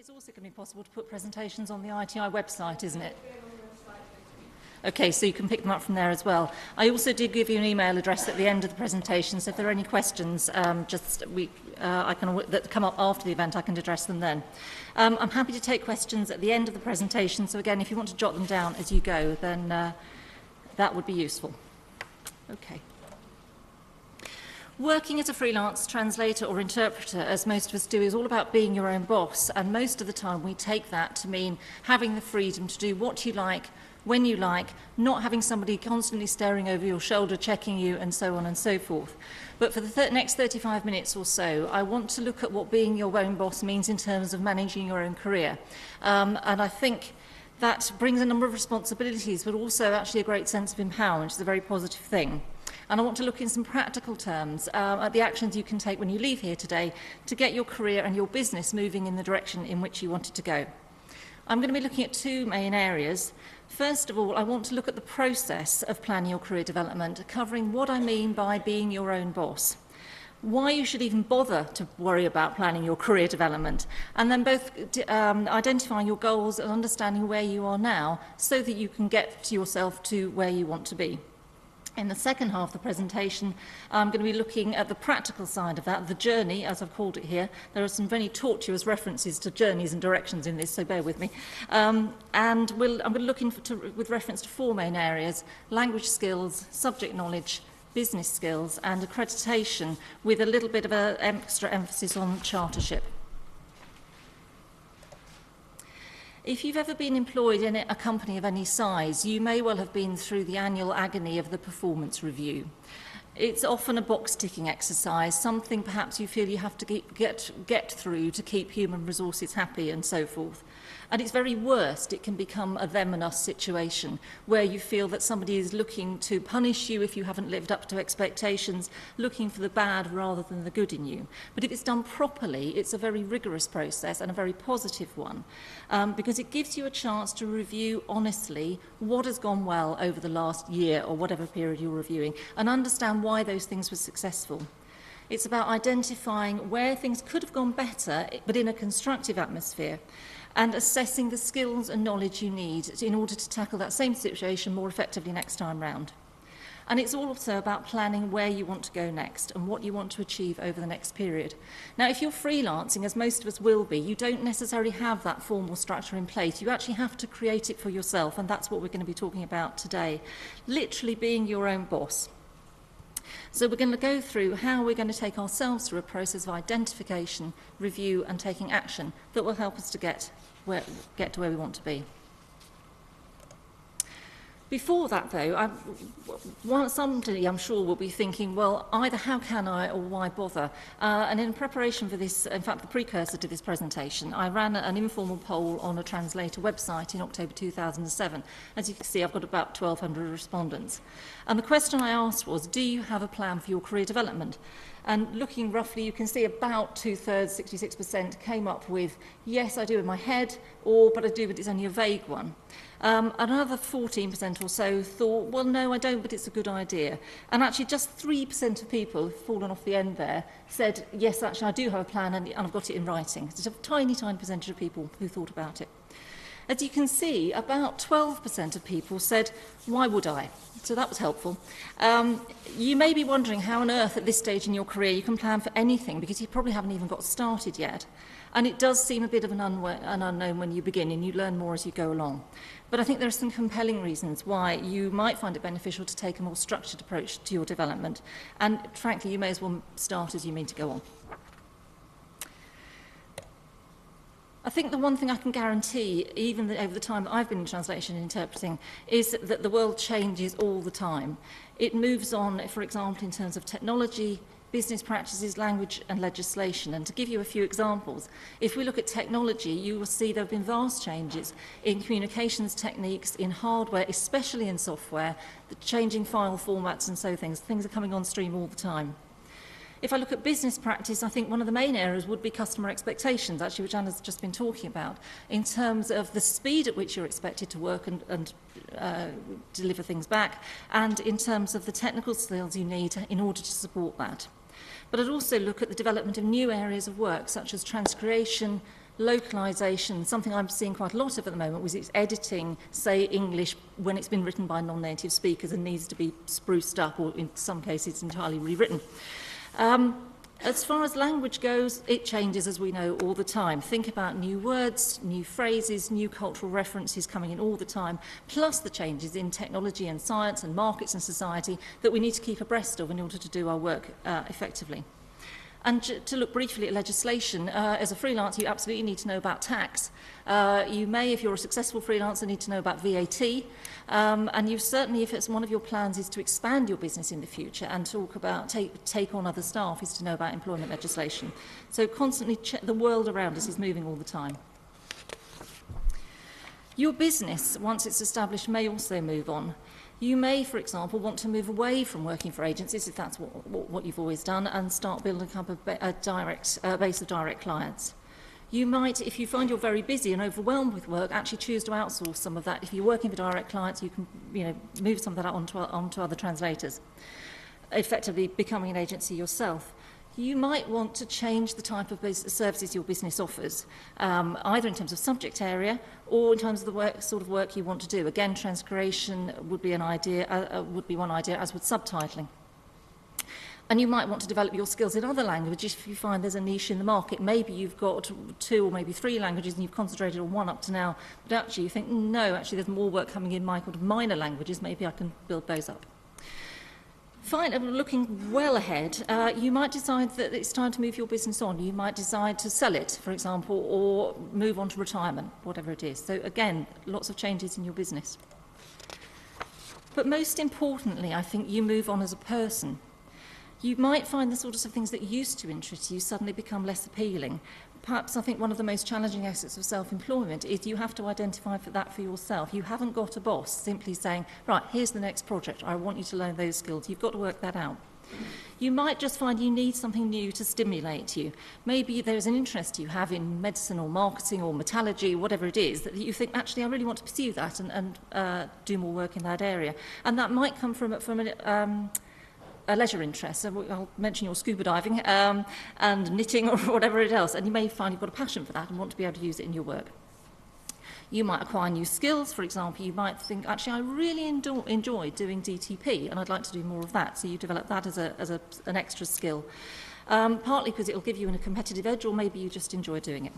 it's also going to be possible to put presentations on the ITI website, isn't it? Okay, so you can pick them up from there as well. I also did give you an email address at the end of the presentation, so if there are any questions that come up after the event, I can address them then. I'm happy to take questions at the end of the presentation, so again, if you want to jot them down as you go, then that would be useful. Okay. Working as a freelance translator or interpreter, as most of us do, is all about being your own boss, and most of the time we take that to mean having the freedom to do what you like, when you like, not having somebody constantly staring over your shoulder, checking you, and so on and so forth. But for the next 35 minutes or so, I want to look at what being your own boss means in terms of managing your own career. And I think that brings a number of responsibilities, but also actually a great sense of empowerment, which is a very positive thing. And I want to look in some practical terms at the actions you can take when you leave here today to get your career and your business moving in the direction in which you want it to go. I'm going to be looking at two main areas. First of all, I want to look at the process of planning your career development, covering what I mean by being your own boss, why you should even bother to worry about planning your career development, and then both identifying your goals and understanding where you are now so that you can get yourself to where you want to be. In the second half of the presentation, I'm going to be looking at the practical side of that, the journey, as I've called it here. There are some very tortuous references to journeys and directions in this, so bear with me. And I'm going to look with reference to four main areas: language skills, subject knowledge, business skills, and accreditation, with a little bit of an extra emphasis on chartership. If you've ever been employed in a company of any size, you may well have been through the annual agony of the performance review. It's often a box-ticking exercise, something perhaps you feel you have to get through to keep human resources happy and so forth. At its very worst, it can become a them and us situation where you feel that somebody is looking to punish you if you haven't lived up to expectations, looking for the bad rather than the good in you. But if it's done properly, it's a very rigorous process and a very positive one, because it gives you a chance to review honestly what has gone well over the last year or whatever period you're reviewing and understand why those things were successful. It's about identifying where things could have gone better, but in a constructive atmosphere, and assessing the skills and knowledge you need in order to tackle that same situation more effectively next time round. And it's also about planning where you want to go next and what you want to achieve over the next period. Now, if you're freelancing, as most of us will be, you don't necessarily have that formal structure in place. You actually have to create it for yourself, and that's what we're going to be talking about today. Literally being your own boss. So we're going to go through how we're going to take ourselves through a process of identification, review and taking action that will help us to get to where we want to be. Before that, though, somebody I'm sure will be thinking, well, either how can I or why bother? And in preparation for this, in fact, the precursor to this presentation, I ran an informal poll on a Translator website in October 2007. As you can see, I've got about 1,200 respondents. And the question I asked was, do you have a plan for your career development? And looking roughly, you can see about 2/3, 66%, came up with, yes, I do in my head, or, but I do, but it's only a vague one. Another 14% or so thought, well, no, I don't, but it's a good idea. And actually just 3% of people, fallen off the end there, said, yes, actually, I do have a plan and I've got it in writing. It's a tiny, tiny percentage of people who thought about it. As you can see, about 12% of people said, why would I? So that was helpful. You may be wondering how on earth at this stage in your career you can plan for anything, because you probably haven't even got started yet. And it does seem a bit of an unknown when you begin, and you learn more as you go along. But I think there are some compelling reasons why you might find it beneficial to take a more structured approach to your development. And frankly, you may as well start as you mean to go on. I think the one thing I can guarantee, even over the time that I've been in translation and interpreting, is that the world changes all the time. It moves on, for example, in terms of technology, business practices, language and legislation. And to give you a few examples, if we look at technology, you will see there have been vast changes in communications techniques, in hardware, especially in software, the changing file formats and so things are coming on stream all the time. If I look at business practice, I think one of the main areas would be customer expectations, actually, which Anna's just been talking about, in terms of the speed at which you're expected to work and deliver things back, and in terms of the technical skills you need in order to support that. But I'd also look at the development of new areas of work, such as transcreation, Localization, something I'm seeing quite a lot of at the moment, was it's editing, say, English when it's been written by non-native speakers and needs to be spruced up, or in some cases entirely rewritten. As far as language goes, it changes, as we know, all the time. Think about new words, new phrases, new cultural references coming in all the time, plus the changes in technology and science and markets and society that we need to keep abreast of in order to do our work effectively. And to look briefly at legislation, as a freelancer, you absolutely need to know about tax. You may, if you're a successful freelancer, need to know about VAT. And you certainly, if it's one of your plans is to expand your business in the future and talk about take on other staff, is to know about employment legislation. So constantly, the world around us is moving all the time. Your business, once it's established, may also move on. You may, for example, want to move away from working for agencies, if that's what you've always done, and start building up a base of direct clients. You might, if you find you're very busy and overwhelmed with work, actually choose to outsource some of that. If you're working for direct clients, you can move some of that onto other translators, effectively becoming an agency yourself. You might want to change the type of services your business offers, either in terms of subject area or in terms of the sort of work you want to do. Again, transcreation would be one idea, as would subtitling. And you might want to develop your skills in other languages if you find there's a niche in the market. Maybe you've got 2 or maybe 3 languages and you've concentrated on one up to now, but actually you think, no, actually there's more work coming in my kind of minor languages, maybe I can build those up. Fine, looking well ahead, you might decide that it's time to move your business on. You might decide to sell it, for example, or move on to retirement, whatever it is. So again, lots of changes in your business. But most importantly, I think you move on as a person. You might find the sorts of things that used to interest you suddenly become less appealing. Perhaps I think one of the most challenging aspects of self-employment is you have to identify that for yourself. You haven't got a boss simply saying, right, here's the next project, I want you to learn those skills. You've got to work that out. You might just find you need something new to stimulate you. Maybe there's an interest you have in medicine or marketing or metallurgy, whatever it is, that you think, actually, I really want to pursue that and do more work in that area. And that might come from a leisure interest. So I'll mention your scuba diving and knitting or whatever else, and you may find you've got a passion for that and want to be able to use it in your work. You might acquire new skills. For example, you might think, actually, I really enjoy doing DTP and I'd like to do more of that. So you develop that as an extra skill, partly because it'll give you a competitive edge, or maybe you just enjoy doing it.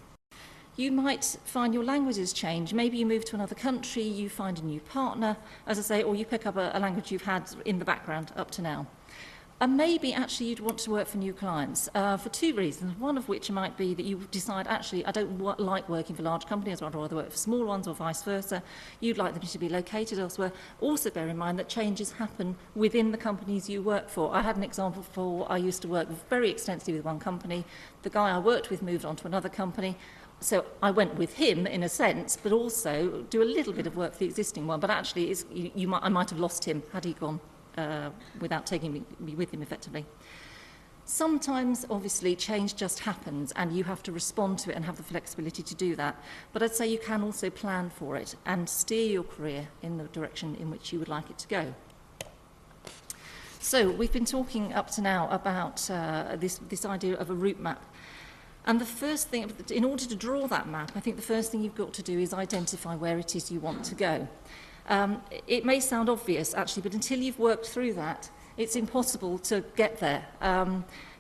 You might find your languages change. Maybe you move to another country, you find a new partner, as I say, or you pick up a language you've had in the background up to now. And maybe actually you'd want to work for new clients for 2 reasons, one of which might be that you decide, actually, I don't like working for large companies, I'd rather work for small ones, or vice versa. You'd like them to be located elsewhere. Also bear in mind that changes happen within the companies you work for. I had an example I used to work very extensively with one company. The guy I worked with moved on to another company. So I went with him in a sense, but also do a little bit of work for the existing one. But actually, I might have lost him had he gone without taking me with him effectively. Sometimes, obviously, change just happens and you have to respond to it and have the flexibility to do that. But I'd say you can also plan for it and steer your career in the direction in which you would like it to go. So we've been talking up to now about this idea of a route map. And the first thing, in order to draw that map, I think the first thing you've got to do is identify where it is you want to go. It may sound obvious, actually, but until you've worked through that, it's impossible to get there.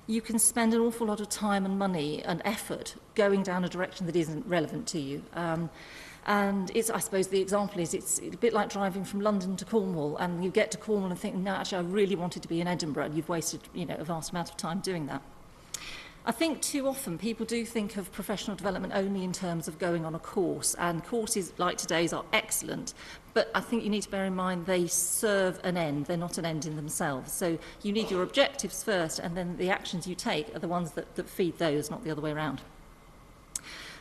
You can spend an awful lot of time and money and effort going down a direction that isn't relevant to you. And I suppose the example is it's a bit like driving from London to Cornwall, and you get to Cornwall and think, no, actually, I really wanted to be in Edinburgh, and you've wasted a vast amount of time doing that. I think too often people do think of professional development only in terms of going on a course, and courses like today's are excellent, but I think you need to bear in mind they serve an end, they're not an end in themselves. So you need your objectives first, and then the actions you take are the ones that feed those, not the other way around.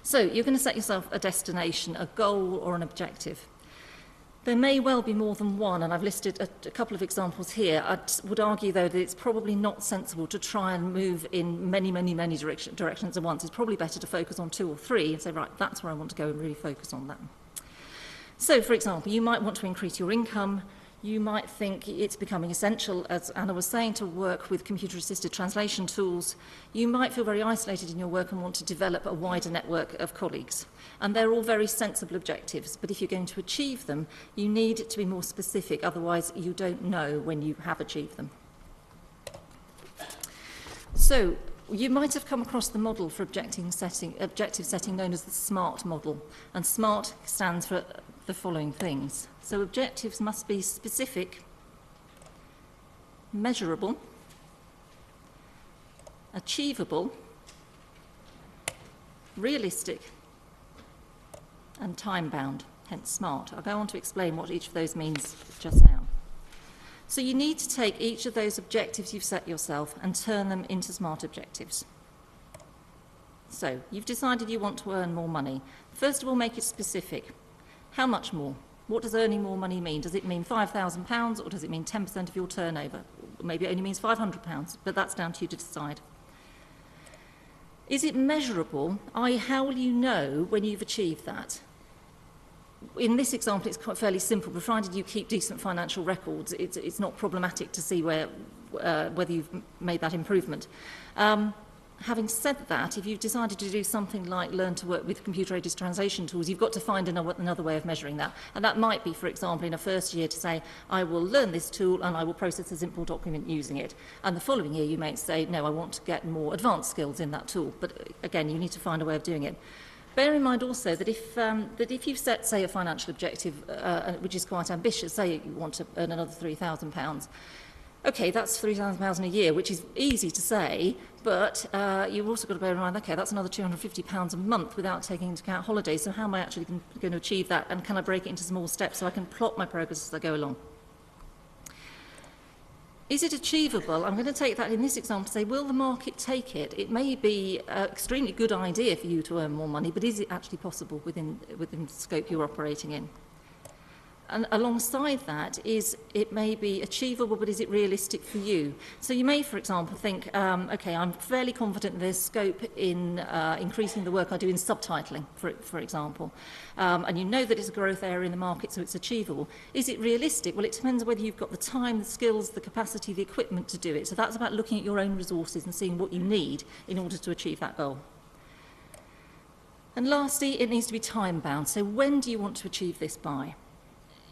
So you're going to set yourself a destination, a goal or an objective. There may well be more than one, and I've listed a couple of examples here. I would argue, though, that it's probably not sensible to try and move in many directions at once. It's probably better to focus on 2 or 3 and say, right, that's where I want to go, and really focus on that. So, for example, you might want to increase your income. You might think it's becoming essential, as Anna was saying, to work with computer-assisted translation tools. You might feel very isolated in your work and want to develop a wider network of colleagues. And they're all very sensible objectives, but if you're going to achieve them, you need to be more specific, otherwise you don't know when you have achieved them. So, you might have come across the model for objective setting known as the SMART model, and SMART stands for the following things. So objectives must be specific, measurable, achievable, realistic, and time-bound, hence SMART. I'll go on to explain what each of those means just now. So you need to take each of those objectives you've set yourself and turn them into SMART objectives. So you've decided you want to earn more money. First of all, make it specific. How much more? What does earning more money mean? Does it mean £5,000 or does it mean 10% of your turnover? Maybe it only means £500, but that's down to you to decide. Is it measurable? i.e., how will you know when you've achieved that? In this example, it's quite fairly simple. Provided you keep decent financial records, it's not problematic to see whether you've made that improvement. Having said that, if you've decided to do something like learn to work with computer-aided translation tools, you've got to find another way of measuring that. And that might be, for example, in a first year to say, I will learn this tool and I will process a simple document using it. And the following year you may say, no, I want to get more advanced skills in that tool. But again, you need to find a way of doing it. Bear in mind also that if you've set, say, a financial objective, which is quite ambitious, say you want to earn another £3,000, okay, that's £3,000 in a year, which is easy to say, but you've also got to bear in mind, okay, that's another £250 a month without taking into account holidays, so how am I actually going to achieve that, and can I break it into small steps so I can plot my progress as I go along? Is it achievable? I'm going to take that in this example to say, will the market take it? It may be an extremely good idea for you to earn more money, but is it actually possible within the scope you're operating in? And alongside that is it may be achievable, but is it realistic for you? So you may, for example, think, okay, I'm fairly confident there's scope in increasing the work I do in subtitling, for example. And you know that it's a growth area in the market, so it's achievable. Is it realistic? Well, it depends on whether you've got the time, the skills, the capacity, the equipment to do it. So that's about looking at your own resources and seeing what you need in order to achieve that goal. And lastly, it needs to be time-bound. So when do you want to achieve this by?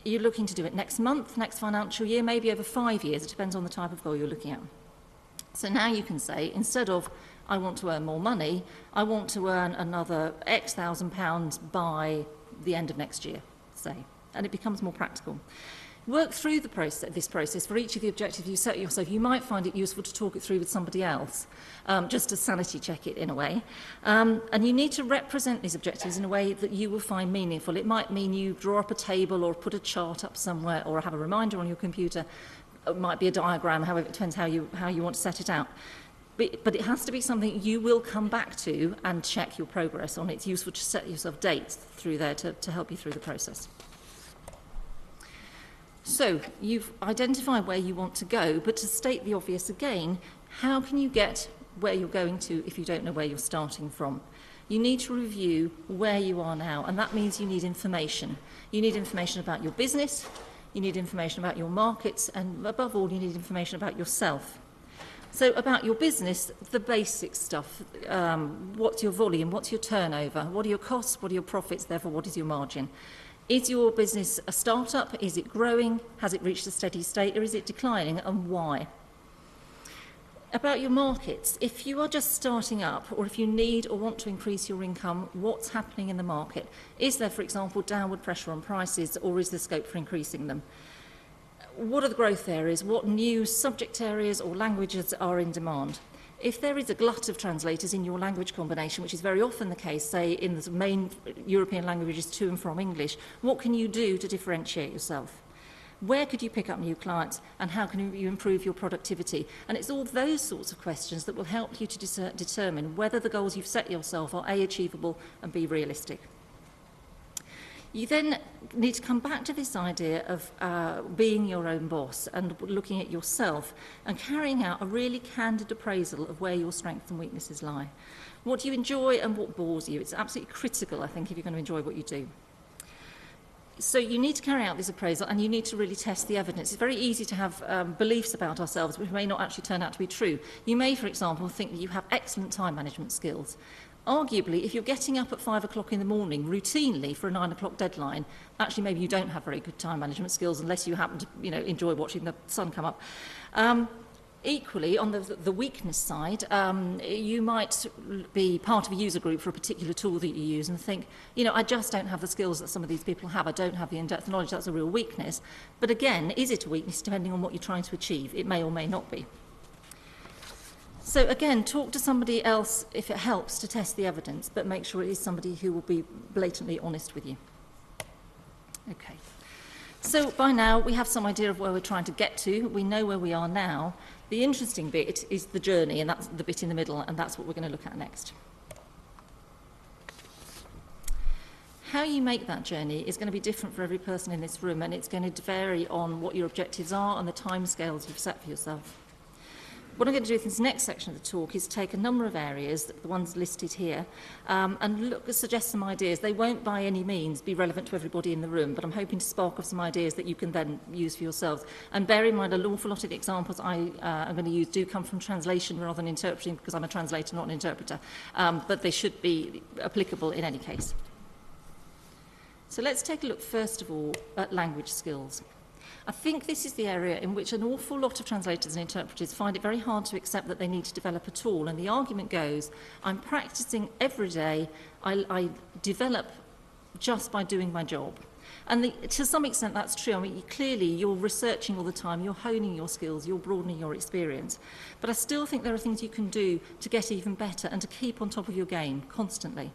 You're looking to do it next month, next financial year, maybe over 5 years. It depends on the type of goal you're looking at. So now you can say, instead of, I want to earn more money, I want to earn another X £1,000s by the end of next year, say. And it becomes more practical. Work through this process for each of the objectives you set yourself. You might find it useful to talk it through with somebody else, just to sanity check it in a way. And you need to represent these objectives in a way that you will find meaningful. It might mean you draw up a table or put a chart up somewhere or have a reminder on your computer. It might be a diagram, however, it depends how you want to set it out. But it has to be something you will come back to and check your progress on. It's useful to set yourself dates through there to help you through the process. So you've identified where you want to go, but to state the obvious again, how can you get where you're going to if you don't know where you're starting from? You need to review where you are now, and that means you need information. You need information about your business, you need information about your markets, and above all, you need information about yourself. So about your business, the basic stuff. What's your volume? What's your turnover? What are your costs? What are your profits? Therefore, what is your margin? Is your business a startup? Is it growing? Has it reached a steady state? Or is it declining? And why? About your markets, if you are just starting up, or if you need or want to increase your income, what's happening in the market? Is there, for example, downward pressure on prices, or is there scope for increasing them? What are the growth areas? What new subject areas or languages are in demand? If there is a glut of translators in your language combination, which is very often the case, say in the main European languages to and from English, what can you do to differentiate yourself? Where could you pick up new clients, and how can you improve your productivity? And it's all those sorts of questions that will help you to determine whether the goals you've set yourself are A, achievable, and B, realistic. You then need to come back to this idea of being your own boss and looking at yourself and carrying out a really candid appraisal of where your strengths and weaknesses lie. What do you enjoy and what bores you? It's absolutely critical, I think, if you're going to enjoy what you do. So you need to carry out this appraisal and you need to really test the evidence. It's very easy to have beliefs about ourselves which may not actually turn out to be true. You may, for example, think that you have excellent time management skills. Arguably, if you're getting up at 5 o'clock in the morning routinely for a 9 o'clock deadline, actually maybe you don't have very good time management skills unless you happen to enjoy watching the sun come up. Equally, on the weakness side, you might be part of a user group for a particular tool that you use and think, I just don't have the skills that some of these people have. I don't have the in-depth knowledge. That's a real weakness. But again, is it a weakness depending on what you're trying to achieve? It may or may not be. So again, talk to somebody else if it helps to test the evidence, but make sure it is somebody who will be blatantly honest with you. Okay. So by now, we have some idea of where we're trying to get to. We know where we are now. The interesting bit is the journey, and that's the bit in the middle, and that's what we're going to look at next. How you make that journey is going to be different for every person in this room, and it's going to vary on what your objectives are and the timescales you've set for yourself. What I'm going to do in this next section of the talk is take a number of areas, the ones listed here, and suggest some ideas. They won't by any means be relevant to everybody in the room, but I'm hoping to spark off some ideas that you can then use for yourselves. And bear in mind, an awful lot of the examples I'm going to use do come from translation rather than interpreting, because I'm a translator, not an interpreter, but they should be applicable in any case. So let's take a look, first of all, at language skills. I think this is the area in which an awful lot of translators and interpreters find it very hard to accept that they need to develop at all. And the argument goes, I'm practicing every day, I develop just by doing my job. And to some extent that's true. I mean, clearly you're researching all the time, you're honing your skills, you're broadening your experience. But I still think there are things you can do to get even better and to keep on top of your game constantly.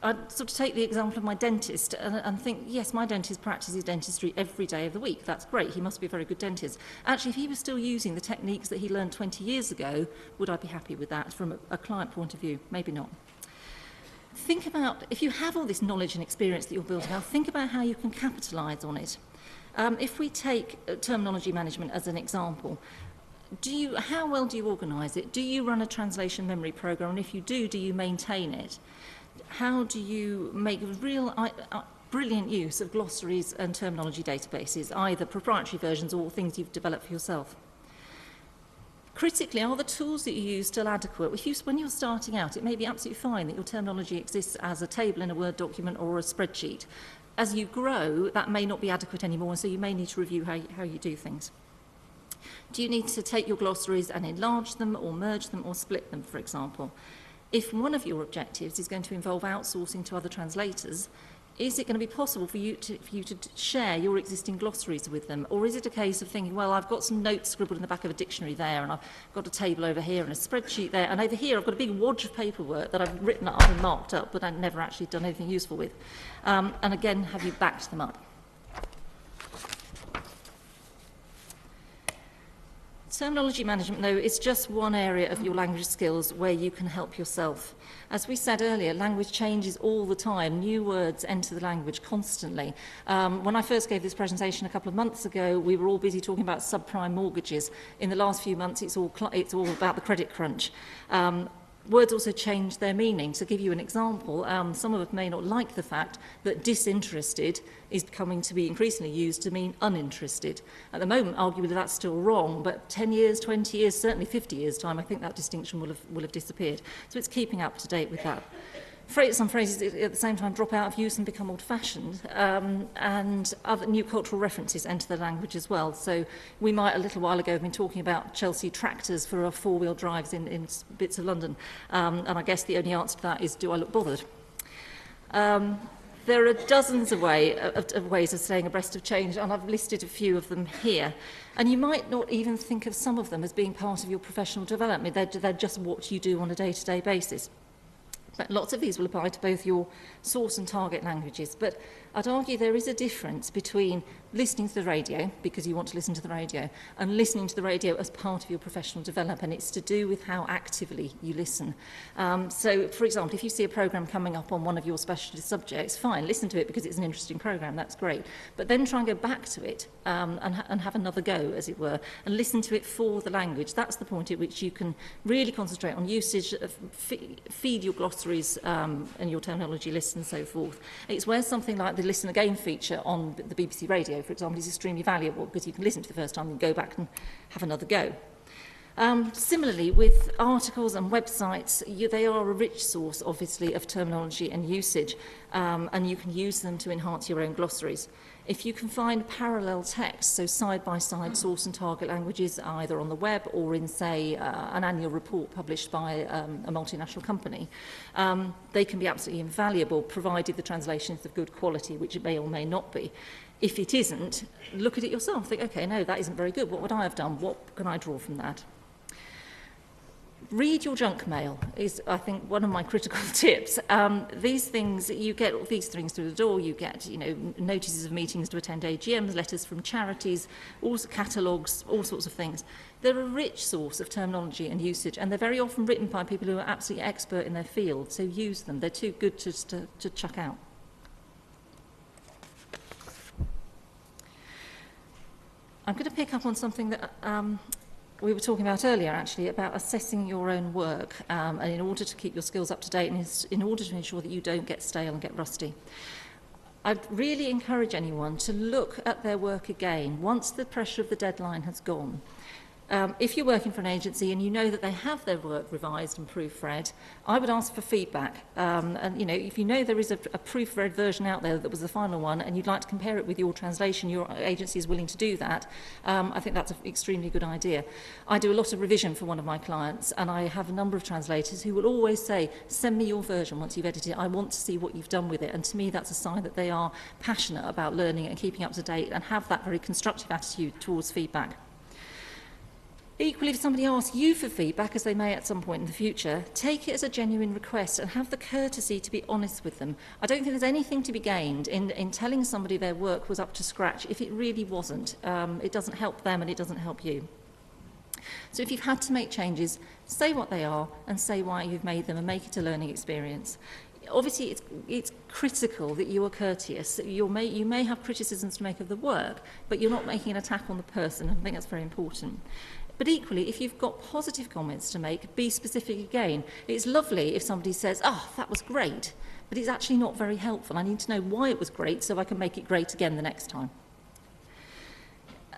I'd sort of take the example of my dentist and think, yes, my dentist practices dentistry every day of the week. That's great. He must be a very good dentist. Actually, if he was still using the techniques that he learned 20 years ago, would I be happy with that from a client point of view? Maybe not. Think about, if you have all this knowledge and experience that you're building up, think about how you can capitalise on it. If we take terminology management as an example, how well do you organise it? Do you run a translation memory programme? And if you do you maintain it? How do you make real brilliant use of glossaries and terminology databases, either proprietary versions or things you've developed for yourself? Critically, are the tools that you use still adequate? When you're starting out, it may be absolutely fine that your terminology exists as a table in a Word document or a spreadsheet. As you grow, that may not be adequate anymore, and so you may need to review how you do things. Do you need to take your glossaries and enlarge them or merge them or split them, for example? If one of your objectives is going to involve outsourcing to other translators, is it going to be possible for you to share your existing glossaries with them? Or is it a case of thinking, well, I've got some notes scribbled in the back of a dictionary there, and I've got a table over here and a spreadsheet there, and over here I've got a big wad of paperwork that I've written up and marked up, but I've never actually done anything useful with. And again, have you backed them up? Terminology management, though, is just one area of your language skills where you can help yourself. As we said earlier, language changes all the time. New words enter the language constantly. When I first gave this presentation a couple of months ago, we were all busy talking about subprime mortgages. In the last few months, it's all about the credit crunch. Words also change their meaning. To give you an example, some of us may not like the fact that disinterested is coming to be increasingly used to mean uninterested. At the moment, arguably that's still wrong, but 10 years, 20 years, certainly 50 years' time, I think that distinction will have disappeared. So it's keeping up to date with that. Some phrases at the same time drop out of use and become old-fashioned, and other new cultural references enter the language as well. So we might a little while ago have been talking about Chelsea tractors for four-wheel drives in bits of London, and I guess the only answer to that is, do I look bothered? There are dozens of ways of staying abreast of change, and I've listed a few of them here. And you might not even think of some of them as being part of your professional development. They're just what you do on a day-to-day basis. But lots of these will apply to both your source and target languages. But I'd argue there is a difference between listening to the radio, because you want to listen to the radio, and listening to the radio as part of your professional development. And it's to do with how actively you listen. So, for example, if you see a programme coming up on one of your specialist subjects, fine, listen to it because it's an interesting programme, that's great. But then try and go back to it and have another go, as it were, and listen to it for the language. That's the point at which you can really concentrate on usage, feed your glossary glossaries and your terminology lists and so forth. It's where something like the Listen Again feature on the BBC Radio, for example, is extremely valuable because you can listen to the first time and go back and have another go. Similarly, with articles and websites, they are a rich source, obviously, of terminology and usage, and you can use them to enhance your own glossaries. If you can find parallel text, so side-by-side source and target languages, either on the web or in, say, an annual report published by a multinational company, they can be absolutely invaluable, provided the translation is of good quality, which it may or may not be. If it isn't, look at it yourself. Think, okay, no, that isn't very good. What would I have done? What can I draw from that? Read your junk mail is, I think, one of my critical tips. These things, you get all these things through the door. You get, notices of meetings to attend AGMs, letters from charities, also catalogues, all sorts of things. They're a rich source of terminology and usage, and they're very often written by people who are absolutely expert in their field, so use them. They're too good to chuck out. I'm going to pick up on something that we were talking about earlier, actually, about assessing your own work, and in order to keep your skills up to date and in order to ensure that you don't get stale and get rusty. I'd really encourage anyone to look at their work again once the pressure of the deadline has gone. If you're working for an agency and you know that they have their work revised and proofread, I would ask for feedback. And if you know there is a proofread version out there that was the final one and you'd like to compare it with your translation, your agency is willing to do that, I think that's an extremely good idea. I do a lot of revision for one of my clients, and I have a number of translators who will always say, send me your version once you've edited it. I want to see what you've done with it. And to me, that's a sign that they are passionate about learning and keeping up to date and have that very constructive attitude towards feedback. Equally, if somebody asks you for feedback, as they may at some point in the future, take it as a genuine request and have the courtesy to be honest with them. I don't think there's anything to be gained in telling somebody their work was up to scratch if it really wasn't. It doesn't help them and it doesn't help you. So if you've had to make changes, say what they are and say why you've made them and make it a learning experience. Obviously, it's critical that you are courteous. You may have criticisms to make of the work, but you're not making an attack on the person. I think that's very important. But equally, if you've got positive comments to make, be specific again. It's lovely if somebody says, oh, that was great, but it's actually not very helpful. I need to know why it was great so I can make it great again the next time.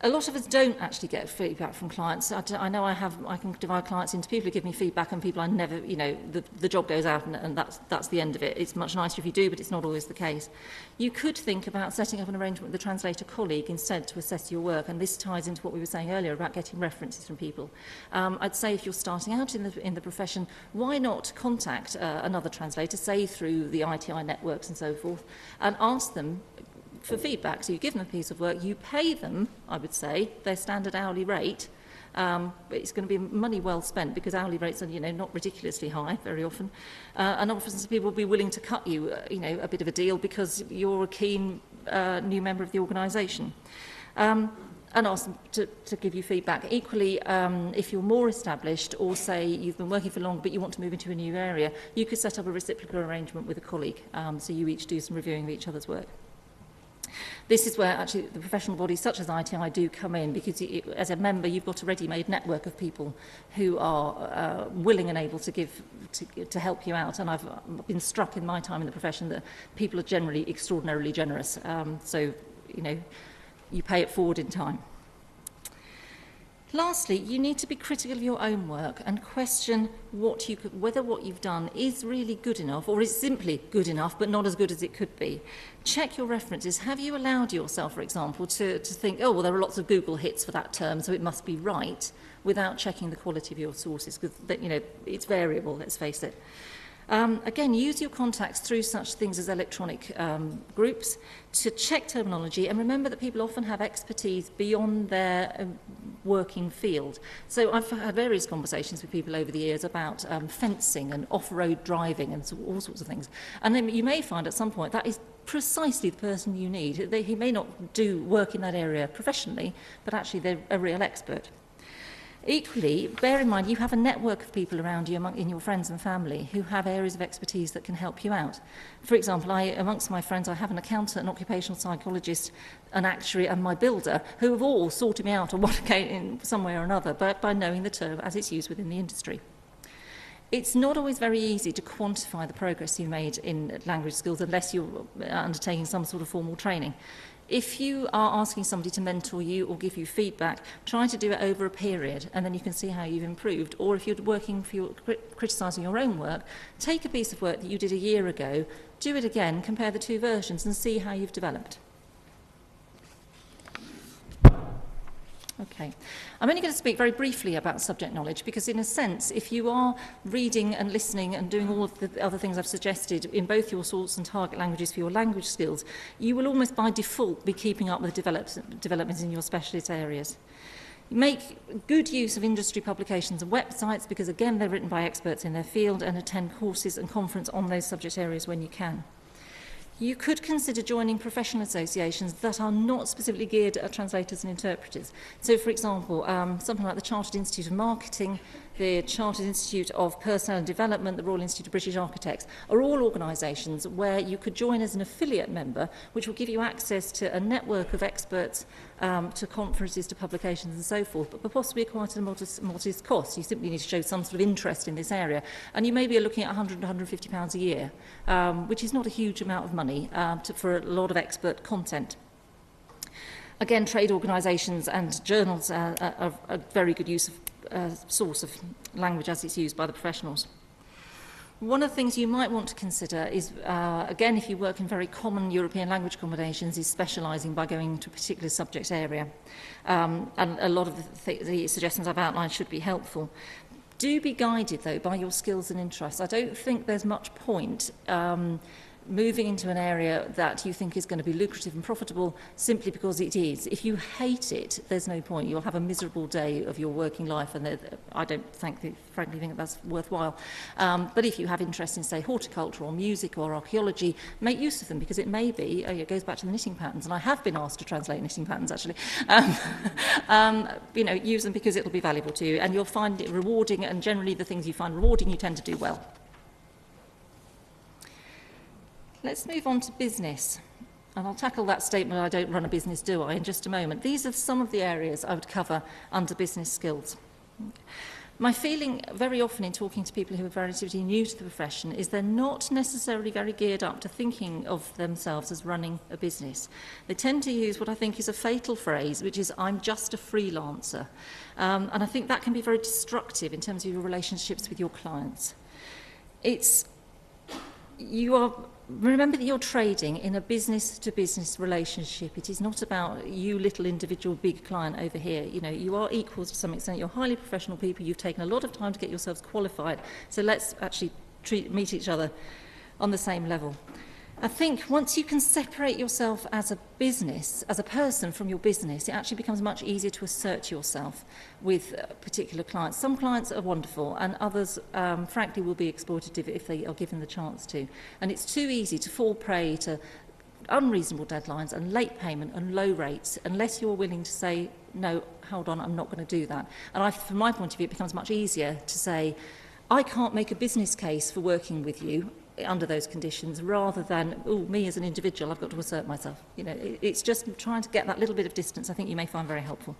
A lot of us don't actually get feedback from clients. I know I can divide clients into people who give me feedback and people I never, the job goes out and that's the end of it. It's much nicer if you do, but it's not always the case. You could think about setting up an arrangement with a translator colleague instead to assess your work, and this ties into what we were saying earlier about getting references from people. I'd say if you're starting out in the profession, why not contact another translator, say through the ITI networks and so forth, and ask them for feedback. So you give them a piece of work, you pay them, I would say, their standard hourly rate. But it's going to be money well spent because hourly rates are, not ridiculously high very often. And often people will be willing to cut you, a bit of a deal because you're a keen new member of the organisation. And ask them to give you feedback. Equally, if you're more established or say you've been working for long but you want to move into a new area, you could set up a reciprocal arrangement with a colleague. So you each do some reviewing of each other's work. This is where actually the professional bodies such as ITI do come in, because as a member you've got a ready-made network of people who are willing and able to help you out, and I've been struck in my time in the profession that people are generally extraordinarily generous, so you pay it forward in time. Lastly, you need to be critical of your own work and question whether what you've done is really good enough or is simply good enough but not as good as it could be. Check your references. Have you allowed yourself, for example, to think, oh, well, there are lots of Google hits for that term, so it must be right, without checking the quality of your sources, because it's variable, let's face it. Again, use your contacts through such things as electronic groups to check terminology, and remember that people often have expertise beyond their working field. So I've had various conversations with people over the years about fencing and off-road driving and all sorts of things. And then you may find at some point that is precisely the person you need. He may not do work in that area professionally, but actually they're a real expert. Equally, bear in mind you have a network of people around you in your friends and family who have areas of expertise that can help you out. For example, amongst my friends I have an accountant, an occupational psychologist, an actuary and my builder who have all sorted me out on one occasion in some way or another by knowing the term as it's used within the industry. It's not always very easy to quantify the progress you made in language skills unless you're undertaking some sort of formal training. If you are asking somebody to mentor you or give you feedback, try to do it over a period, and then you can see how you've improved. Or if you're working for your, criticising your own work, take a piece of work that you did a year ago, do it again, compare the two versions, and see how you've developed. Okay. I'm only going to speak very briefly about subject knowledge because, in a sense, if you are reading and listening and doing all of the other things I've suggested in both your source and target languages for your language skills, you will almost by default be keeping up with developments in your specialist areas. Make good use of industry publications and websites because, again, they're written by experts in their field, and attend courses and conferences on those subject areas when you can. You could consider joining professional associations that are not specifically geared at translators and interpreters. So, for example, something like the Chartered Institute of Marketing, the Chartered Institute of Personnel and Development, the Royal Institute of British Architects, are all organisations where you could join as an affiliate member, which will give you access to a network of experts, to conferences, to publications and so forth, but possibly quite a modest cost. You simply need to show some sort of interest in this area, and you may be looking at £100 to £150 a year, which is not a huge amount of money for a lot of expert content. Again, trade organisations and journals are a very good source of language as it's used by the professionals. One of the things you might want to consider is, again, if you work in very common European language combinations, is specialising by going to a particular subject area. And a lot of the suggestions I've outlined should be helpful. Do be guided, though, by your skills and interests. I don't think there's much point moving into an area that you think is going to be lucrative and profitable simply because it is. If you hate it, there's no point. You'll have a miserable day of your working life, and I don't frankly think that's worthwhile. But if you have interest in, say, horticulture or music or archaeology, make use of them, because it may be, it goes back to the knitting patterns, and I have been asked to translate knitting patterns, actually. Use them because it'll be valuable to you, and you'll find it rewarding, and generally the things you find rewarding, you tend to do well. Let's move on to business, and I'll tackle that statement, I don't run a business, do I, in just a moment. These are some of the areas I would cover under business skills. My feeling very often in talking to people who are relatively new to the profession is they're not necessarily very geared up to thinking of themselves as running a business. They tend to use what I think is a fatal phrase, which is, I'm just a freelancer. And I think that can be very destructive in terms of your relationships with your clients. Remember that you're trading in a business-to-business relationship. It is not about you, little individual big client over here. You are equals to some extent. You're highly professional people. You've taken a lot of time to get yourselves qualified. So let's actually meet each other on the same level. I think once you can separate yourself as a business, as a person from your business, it actually becomes much easier to assert yourself with particular clients. Some clients are wonderful, and others, frankly, will be exploitative if they are given the chance to. And it's too easy to fall prey to unreasonable deadlines and late payment and low rates unless you're willing to say, no, hold on, I'm not going to do that. And from my point of view, it becomes much easier to say, I can't make a business case for working with you under those conditions, rather than, me as an individual, I've got to assert myself. It's just trying to get that little bit of distance I think you may find very helpful.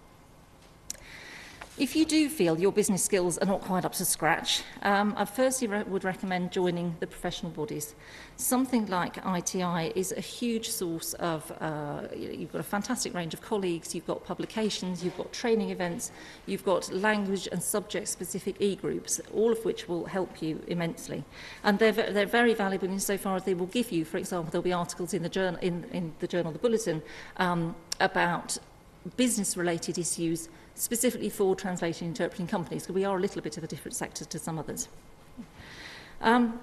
If you do feel your business skills are not quite up to scratch, I firstly would recommend joining the professional bodies. Something like ITI is a huge source of, you've got a fantastic range of colleagues, you've got publications, you've got training events, you've got language and subject-specific e-groups, all of which will help you immensely. And they're very valuable insofar as they will give you, for example, there'll be articles in the journal, in the journal, the bulletin, about business-related issues specifically for translating and interpreting companies, because we are a little bit of a different sector to some others.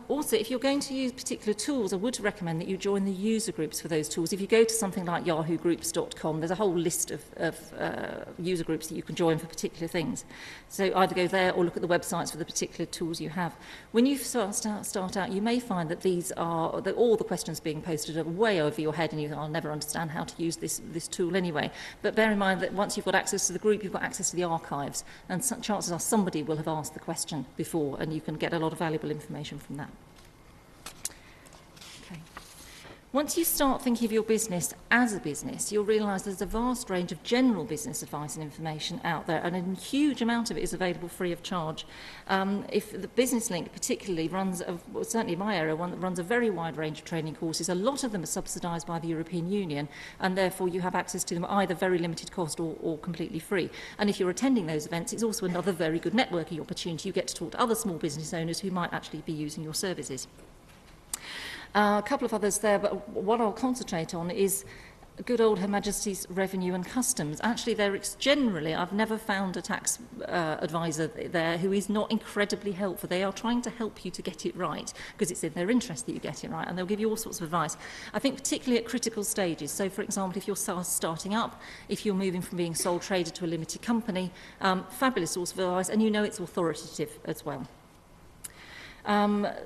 Also, if you're going to use particular tools, I would recommend that you join the user groups for those tools. If you go to something like yahoogroups.com, there's a whole list of user groups that you can join for particular things. So either go there or look at the websites for the particular tools you have. When you start out, you may find that all the questions being posted are way over your head, and I'll never understand how to use this tool anyway. But bear in mind that once you've got access to the group, you've got access to the archives, and chances are somebody will have asked the question before, and you can get a lot of valuable information from that. Okay. Once you start thinking of your business as a business, you'll realise there's a vast range of general business advice and information out there, and a huge amount of it is available free of charge. If the Business Link particularly runs, certainly in my area, one that runs a very wide range of training courses. A lot of them are subsidised by the European Union, and therefore you have access to them at either very limited cost or completely free. And if you're attending those events, it's also another very good networking opportunity. You get to talk to other small business owners who might actually be using your services. A couple of others there, but what I'll concentrate on is good old Her Majesty's Revenue and Customs. Actually, generally, I've never found a tax advisor there who is not incredibly helpful. They are trying to help you to get it right, because it's in their interest that you get it right, and they'll give you all sorts of advice. I think particularly at critical stages. So, for example, if you're starting up, if you're moving from being sole trader to a limited company, fabulous source of advice, and you know it's authoritative as well.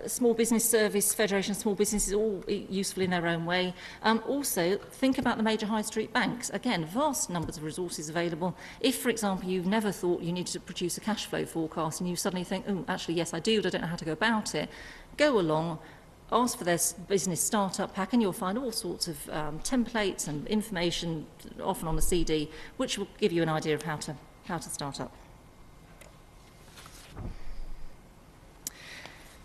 Small Business Service, Federation of Small Businesses, all useful in their own way. Also, think about the major high street banks. Again, vast numbers of resources available. If, for example, you've never thought you needed to produce a cash flow forecast and you suddenly think, oh, actually, yes, I do, but I don't know how to go about it, go along, ask for their business startup pack, and you'll find all sorts of templates and information, often on a CD, which will give you an idea of how to start up.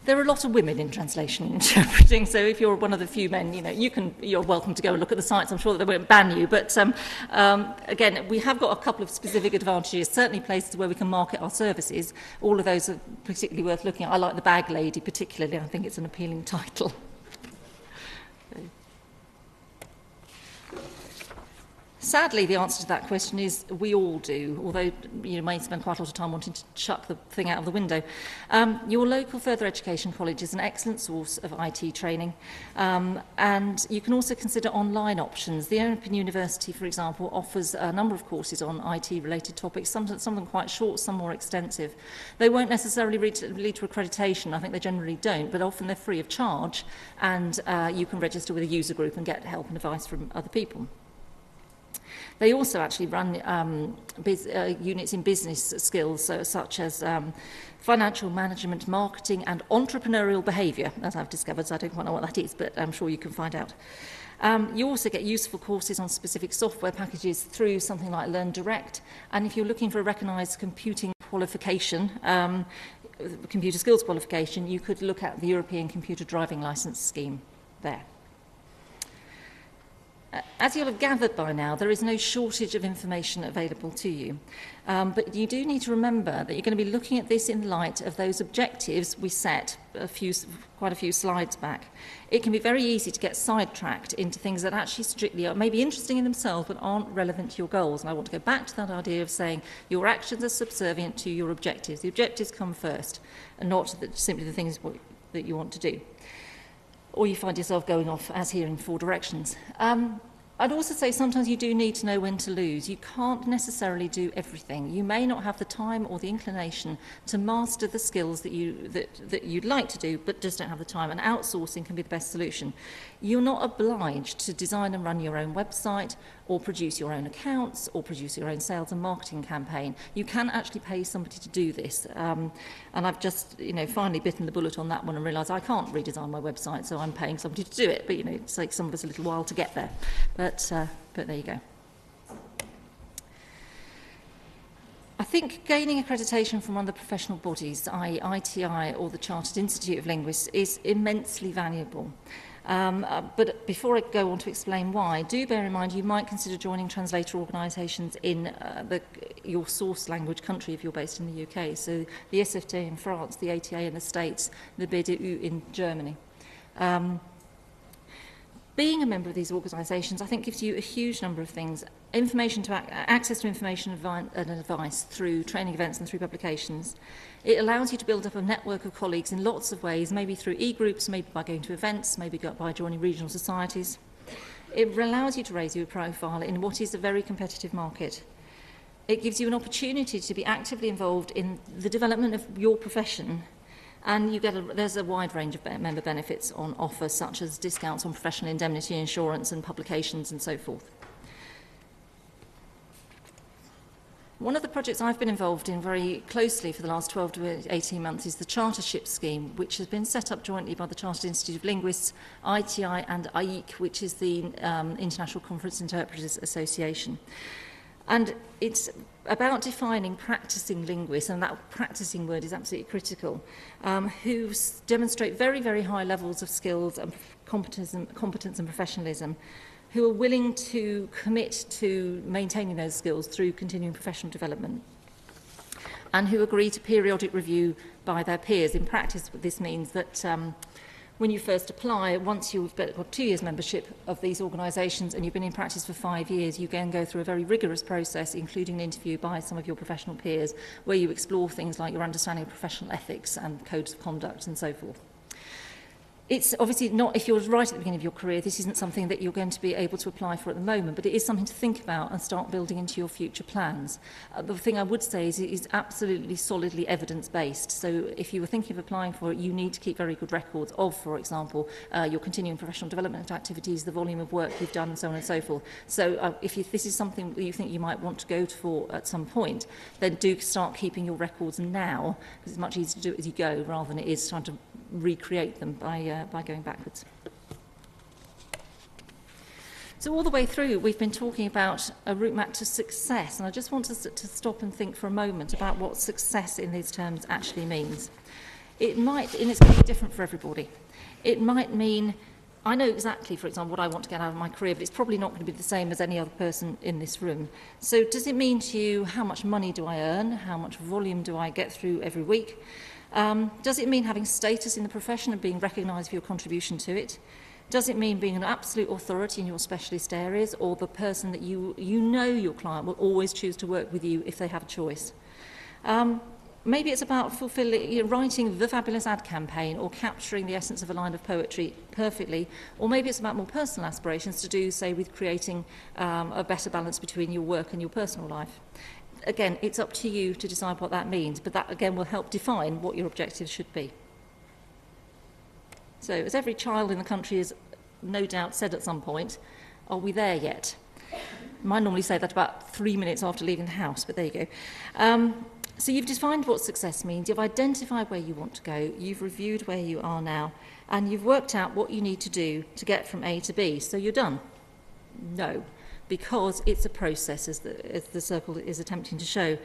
There are a lot of women in translation and interpreting, so if you're one of the few men, you're welcome to go and look at the sites. I'm sure that they won't ban you, but again, we have got a couple of specific advantages, certainly places where we can market our services. All of those are particularly worth looking at. I like the Bag Lady particularly. I think it's an appealing title. Sadly, the answer to that question is we all do, although you may spend quite a lot of time wanting to chuck the thing out of the window. Your local further education college is an excellent source of IT training, and you can also consider online options. The Open University, for example, offers a number of courses on IT-related topics, some of them quite short, some more extensive. They won't necessarily lead to accreditation, I think they generally don't, but often they're free of charge, and you can register with a user group and get help and advice from other people. They also actually run units in business skills, such as financial management, marketing and entrepreneurial behaviour, as I've discovered, so I don't quite know what that is, but I'm sure you can find out. You also get useful courses on specific software packages through something like Learn Direct, and if you're looking for a recognised computing qualification, computer skills qualification, you could look at the European Computer Driving Licence scheme there. As you'll have gathered by now, there is no shortage of information available to you. But you do need to remember that you're going to be looking at this in light of those objectives we set quite a few slides back. It can be very easy to get sidetracked into things that actually strictly are maybe interesting in themselves but aren't relevant to your goals. And I want to go back to that idea of saying your actions are subservient to your objectives. The objectives come first, and not simply the things that you want to do. Or you find yourself going off, as here, in 4 directions. I'd also say sometimes you do need to know when to lose. You can't necessarily do everything. You may not have the time or the inclination to master the skills that you'd like to do, but just don't have the time, and outsourcing can be the best solution. You're not obliged to design and run your own website, or produce your own accounts, or produce your own sales and marketing campaign. You can actually pay somebody to do this. And I've just, finally bitten the bullet on that one and realised I can't redesign my website, so I'm paying somebody to do it. But, it takes some of us a little while to get there. But there you go. I think gaining accreditation from one of the professional bodies, i.e. ITI or the Chartered Institute of Linguists, is immensely valuable. But before I go on to explain why, do bear in mind you might consider joining translator organisations in your source language country if you're based in the UK. So the SFT in France, the ATA in the States, the BDU in Germany. Being a member of these organisations, I think, gives you a huge number of things. Access to information and advice through training events and through publications. It allows you to build up a network of colleagues in lots of ways, maybe through e-groups, maybe by going to events, maybe by joining regional societies. It allows you to raise your profile in what is a very competitive market. It gives you an opportunity to be actively involved in the development of your profession, and there's a wide range of member benefits on offer, such as discounts on professional indemnity insurance and publications and so forth. One of the projects I've been involved in very closely for the last 12 to 18 months is the Chartership Scheme, which has been set up jointly by the Chartered Institute of Linguists, ITI and IEC, which is the International Conference Interpreters Association. And it's about defining practicing linguists, and that practicing word is absolutely critical, who demonstrate very, very high levels of skills and competence and professionalism, who are willing to commit to maintaining those skills through continuing professional development, and who agree to periodic review by their peers. In practice, this means that when you first apply, once you've got 2 years membership of these organisations and you've been in practice for 5 years, you can go through a very rigorous process, including an interview by some of your professional peers, where you explore things like your understanding of professional ethics and codes of conduct and so forth. It's obviously not, if you're right at the beginning of your career, this isn't something that you're going to be able to apply for at the moment, but it is something to think about and start building into your future plans. The thing I would say is it is absolutely solidly evidence-based. So if you were thinking of applying for it, you need to keep very good records of, for example, your continuing professional development activities, the volume of work you've done, and so on and so forth. So if this is something that you think you might want to go for at some point, then do start keeping your records now, because it's much easier to do it as you go rather than it is trying to recreate them by going backwards. So all the way through, we've been talking about a route map to success, and I just want us to stop and think for a moment about what success in these terms actually means. It might, and it's going to be different for everybody. It might mean, I know exactly, for example, what I want to get out of my career, but it's probably not going to be the same as any other person in this room. So does it mean to you, how much money do I earn? How much volume do I get through every week? Does it mean having status in the profession and being recognised for your contribution to it? Does it mean being an absolute authority in your specialist areas, or the person that you know your client will always choose to work with you if they have a choice? Maybe it's about writing the fabulous ad campaign or capturing the essence of a line of poetry perfectly, or maybe it's about more personal aspirations to do, say, with creating a better balance between your work and your personal life. Again, it's up to you to decide what that means, but that again will help define what your objectives should be. So, as every child in the country has no doubt said at some point, are we there yet? I normally say that about 3 minutes after leaving the house, but there you go. So you've defined what success means, you've identified where you want to go, you've reviewed where you are now, and you've worked out what you need to do to get from A to B. So you're done? No, because it's a process, as the circle is attempting to show.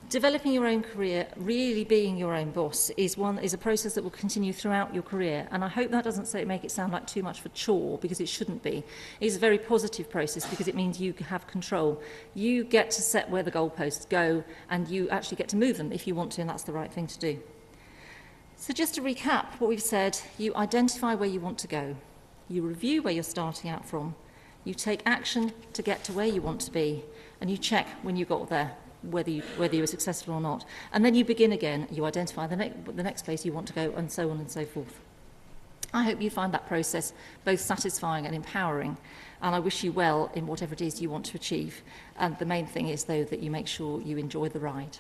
Developing your own career, really being your own boss, is a process that will continue throughout your career. And I hope that doesn't make it sound like too much of a chore, because it shouldn't be. It's a very positive process because it means you have control. You get to set where the goalposts go, and you actually get to move them if you want to, and that's the right thing to do. So just to recap what we've said, you identify where you want to go. You review where you're starting out from. You take action to get to where you want to be, and you check when you got there whether you were successful or not. And then you begin again. You identify the next place you want to go, and so on and so forth. I hope you find that process both satisfying and empowering, and I wish you well in whatever it is you want to achieve. And the main thing is, though, that you make sure you enjoy the ride.